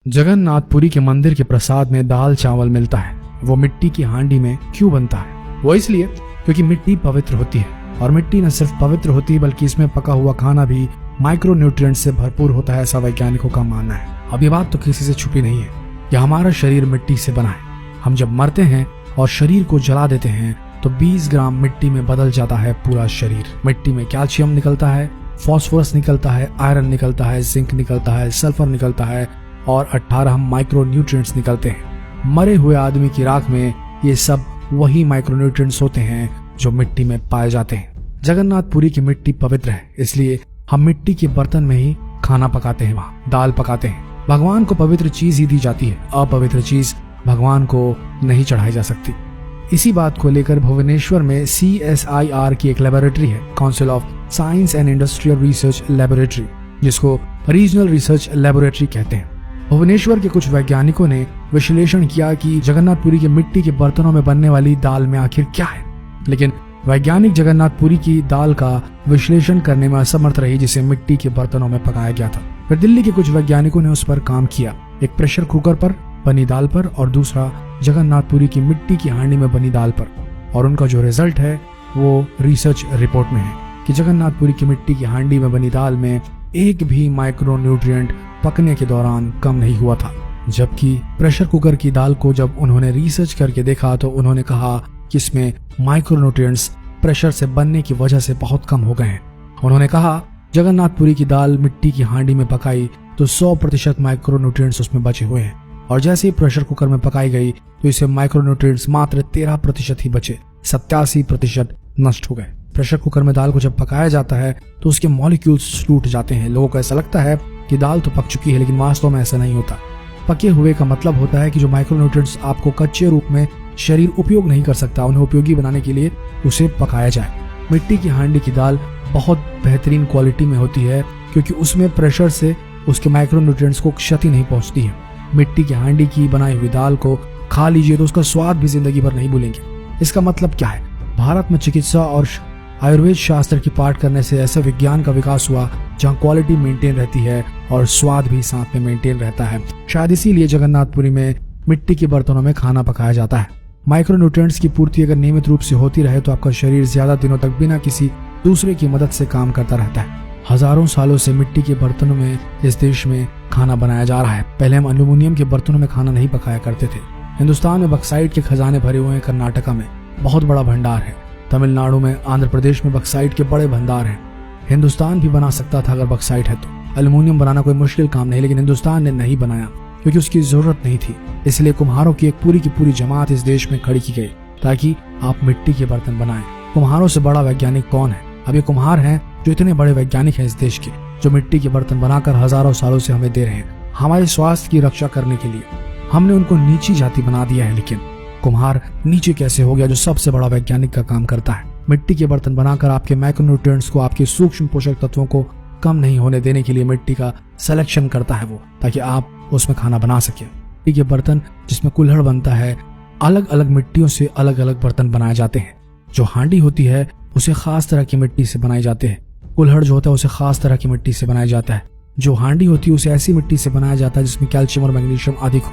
जगन्नाथपुरी के मंदिर के प्रसाद में दाल चावल मिलता है, वो मिट्टी की हांडी में क्यों बनता है? वो इसलिए क्योंकि मिट्टी पवित्र होती है, और मिट्टी न सिर्फ पवित्र होती है बल्कि इसमें पका हुआ खाना भी माइक्रो न्यूट्रिएंट्स से भरपूर होता है, ऐसा वैज्ञानिकों का मानना है। अब ये बात तो किसी से छुपी नहीं है कि हमारा शरीर मिट्टी से बना है। हम जब मरते हैं और शरीर को जला देते हैं तो 20 ग्राम मिट्टी में बदल जाता है पूरा शरीर। मिट्टी में कैल्शियम निकलता है, फास्फोरस निकलता है, आयरन निकलता है, जिंक निकलता है, सल्फर निकलता है और 18 माइक्रो न्यूट्रिएंट्स निकलते हैं। मरे हुए आदमी की राख में ये सब वही माइक्रो न्यूट्रिएंट्स होते हैं जो मिट्टी में पाए जाते हैं। जगन्नाथपुरी की मिट्टी पवित्र है, इसलिए हम मिट्टी के बर्तन में ही खाना पकाते हैं, वहाँ दाल पकाते हैं। भगवान को पवित्र चीज ही दी जाती है, अपवित्र चीज भगवान को नहीं चढ़ाई जा सकती। इसी बात को लेकर भुवनेश्वर में CSIR की एक लेबोरेटरी है, council of science and industrial research laboratory, जिसको रीजनल रिसर्च लेबोरेटरी कहते हैं। भुवनेश्वर के कुछ वैज्ञानिकों ने विश्लेषण किया कि जगन्नाथपुरी के मिट्टी के बर्तनों में बनने वाली दाल में आखिर क्या है, लेकिन वैज्ञानिक जगन्नाथपुरी की दाल का विश्लेषण करने में असमर्थ रही, जिसे मिट्टी के बर्तनों में पकाया गया था। फिर दिल्ली के कुछ वैज्ञानिकों ने उस पर काम किया, एक प्रेशर कुकर पर बनी दाल पर और दूसरा जगन्नाथपुरी की मिट्टी की हांडी में बनी दाल पर, और उनका जो रिजल्ट है वो रिसर्च रिपोर्ट में है कि जगन्नाथपुरी की मिट्टी की हांडी में बनी दाल में एक भी माइक्रो न्यूट्रिएंट पकने के दौरान कम नहीं हुआ था। जबकि प्रेशर कुकर की दाल को जब उन्होंने रिसर्च करके देखा तो उन्होंने कहा कि इसमें माइक्रो न्यूट्रिएंट्स प्रेशर से बनने की वजह से बहुत कम हो गए हैं। उन्होंने कहा जगन्नाथपुरी की दाल मिट्टी की हांडी में पकाई तो 100% माइक्रो न्यूट्रिएंट्स उसमें बचे हुए हैं, और जैसे ही प्रेशर कुकर में पकाई गई तो इसे माइक्रो न्यूट्रिएंट्स मात्र 13% ही बचे, 87% नष्ट हो गए। प्रेशर कुकर में दाल को जब पकाया जाता है तो उसके मॉलिक्यूल्स टूट जाते हैं। लोगों को ऐसा लगता है कि दाल तो पक चुकी है, लेकिन वास्तव में ऐसा नहीं होता। पके हुए का मतलब होता है कि जो माइक्रो न्यूट्रिएंट्स आपको कच्चे रूप में शरीर उपयोग नहीं कर सकता, उन्हें उपयोगी बनाने के लिए उसे पकाया जाए। मिट्टी की हांडी की दाल बहुत बेहतरीन क्वालिटी में होती है क्योंकि उसमें प्रेशर से उसके माइक्रो न्यूट्रिएंट्स को क्षति नहीं पहुंचती है। मिट्टी की हांडी की बनाई हुई दाल को खा लीजिए तो उसका स्वाद भी जिंदगी भर नहीं भूलेंगे। इसका मतलब क्या है? भारत में चिकित्सा और आयुर्वेद शास्त्र की पाठ करने से ऐसे विज्ञान का विकास हुआ जहां क्वालिटी मेंटेन रहती है और स्वाद भी साथ में मेंटेन रहता है। शायद इसीलिए जगन्नाथपुरी में मिट्टी के बर्तनों में खाना पकाया जाता है। माइक्रो न्यूट्रिएंट्स की पूर्ति अगर नियमित रूप से होती रहे तो आपका शरीर ज्यादा दिनों तक बिना किसी दूसरे की मदद से काम करता रहता है। हजारों सालों से मिट्टी के बर्तनों में इस देश में खाना बनाया जा रहा है। पहले हम एल्यूमिनियम के बर्तनों में खाना नहीं पकाया करते थे। हिंदुस्तान में बक्साइट के खजाने भरे हुए हैं। कर्नाटका में बहुत बड़ा भंडार है, तमिलनाडु में, आंध्र प्रदेश में बक्साइट के बड़े भंडार हैं। हिंदुस्तान भी बना सकता था अगर बक्साइट है तो। एल्यूमिनियम बनाना कोई मुश्किल काम नहीं, लेकिन हिंदुस्तान ने नहीं बनाया क्योंकि उसकी जरूरत नहीं थी। इसलिए कुम्हारों की एक पूरी की पूरी जमात इस देश में खड़ी की गई ताकि आप मिट्टी के बर्तन बनाएं। कुम्हारों से बड़ा वैज्ञानिक कौन है? अब ये कुम्हार हैं जो इतने बड़े वैज्ञानिक हैं इस देश के, जो मिट्टी के बर्तन बनाकर हजारों सालों से हमें दे रहे हैं हमारे स्वास्थ्य की रक्षा करने के लिए। हमने उनको नीची जाति बना दिया है, लेकिन कुम्हार नीचे कैसे हो गया जो सबसे बड़ा वैज्ञानिक का काम करता है? मिट्टी के बर्तन बनाकर आपके माइक्रोन्यूट्रिएंट्स को, आपके सूक्ष्म पोषक तत्वों को कम नहीं होने देने के लिए मिट्टी का सिलेक्शन करता है वो, ताकि आप उसमें खाना बना सके। मिट्टी के बर्तन जिसमें कुल्हड़ बनता है, अलग अलग मिट्टियों से अलग अलग बर्तन बनाए जाते हैं। जो हांडी होती है उसे खास तरह की मिट्टी से बनाए जाते हैं। कुल्हड़ जो होता है उसे खास तरह की मिट्टी से बनाया जाता है। जो हांडी होती है उसे ऐसी मिट्टी से बनाया जाता है जिसमें कैल्शियम और मैग्नीशियम अधिक हो,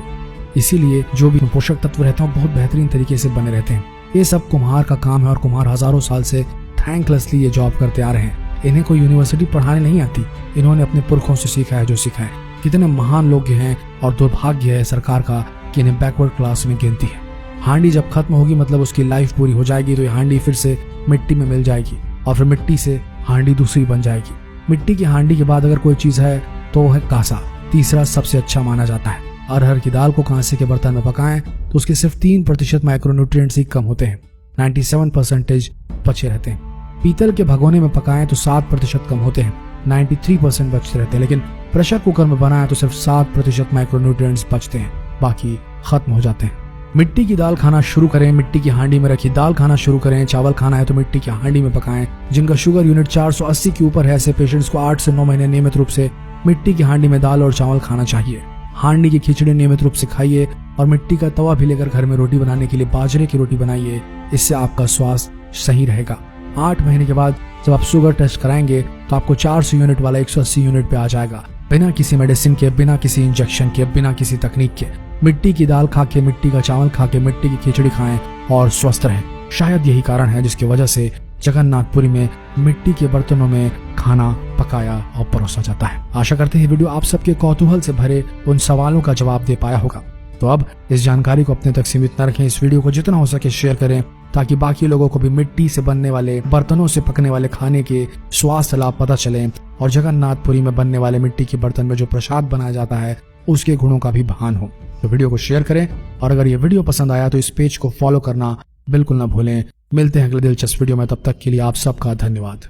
इसीलिए जो भी पोषक तत्व रहते हैं बहुत बेहतरीन तरीके से बने रहते हैं। ये सब कुम्हार का काम है और कुम्हार हजारों साल से थैंकलेसली ये जॉब करते आ रहे हैं। इन्हें कोई यूनिवर्सिटी पढ़ाने नहीं आती, इन्होंने अपने पुरखों से सीखा है जो सीखा है। कितने महान लोग हैं और दुर्भाग्य है सरकार का कि इन्हें बैकवर्ड क्लास में गिनती है। हांडी जब खत्म होगी मतलब उसकी लाइफ पूरी हो जाएगी, तो ये हांडी फिर से मिट्टी में मिल जाएगी और फिर मिट्टी से हांडी दूसरी बन जाएगी। मिट्टी की हांडी के बाद अगर कोई चीज है तो वो है कांसा। तीसरा सबसे अच्छा माना जाता है। अरहर की दाल को कांसे के बर्तन में पकाएं तो उसके सिर्फ 3% माइक्रोन्यूट्रिएंट्स ही कम होते हैं, 97% बचे रहते हैं। पीतल के भगोने में पकाएं तो 7% कम होते हैं, 93% बचते रहते हैं। लेकिन प्रेशर कुकर में बनाएं तो सिर्फ 7% माइक्रोन्यूट्रिएंट्स बचते हैं, बाकी खत्म हो जाते हैं। मिट्टी की दाल खाना शुरू करें, मिट्टी की हांडी में रखी दाल खाना शुरू करें। चावल खाना है तो मिट्टी की हांडी में पकाएं। जिनका शुगर यूनिट 480 के ऊपर है, ऐसे पेशेंट्स को 8 से 9 महीने नियमित रूप से मिट्टी की हांडी में दाल और चावल खाना चाहिए। हांडी की खिचड़ी नियमित रूप से खाइए और मिट्टी का तवा भी लेकर घर में रोटी बनाने के लिए बाजरे की रोटी बनाइए। इससे आपका स्वास्थ्य सही रहेगा। 8 महीने के बाद जब आप शुगर टेस्ट कराएंगे तो आपको 400 यूनिट वाला 180 यूनिट पे आ जाएगा। बिना किसी मेडिसिन के, बिना किसी इंजेक्शन के, बिना किसी तकनीक के। मिट्टी की दाल खा के, मिट्टी का चावल खा के, मिट्टी की खिचड़ी खाएं और स्वस्थ रहें। शायद यही कारण है जिसकी वजह से जगन्नाथपुरी में मिट्टी के बर्तनों में खाना पकाया और परोसा जाता है। आशा करते हैं वीडियो आप सबके कौतूहल से भरे उन सवालों का जवाब दे पाया होगा। तो अब इस जानकारी को अपने तक सीमित न रखें, इस वीडियो को जितना हो सके शेयर करें ताकि बाकी लोगों को भी मिट्टी से बनने वाले, बर्तनों से पकने वाले खाने के स्वास्थ्य लाभ पता चले और जगन्नाथपुरी में बनने वाले मिट्टी के बर्तन में जो प्रसाद बनाया जाता है उसके गुणों का भी भान हो। तो वीडियो को शेयर करें और अगर ये वीडियो पसंद आया तो इस पेज को फॉलो करना बिल्कुल ना भूलें। मिलते हैं अगले दिलचस्प वीडियो में, तब तक के लिए आप सबका धन्यवाद।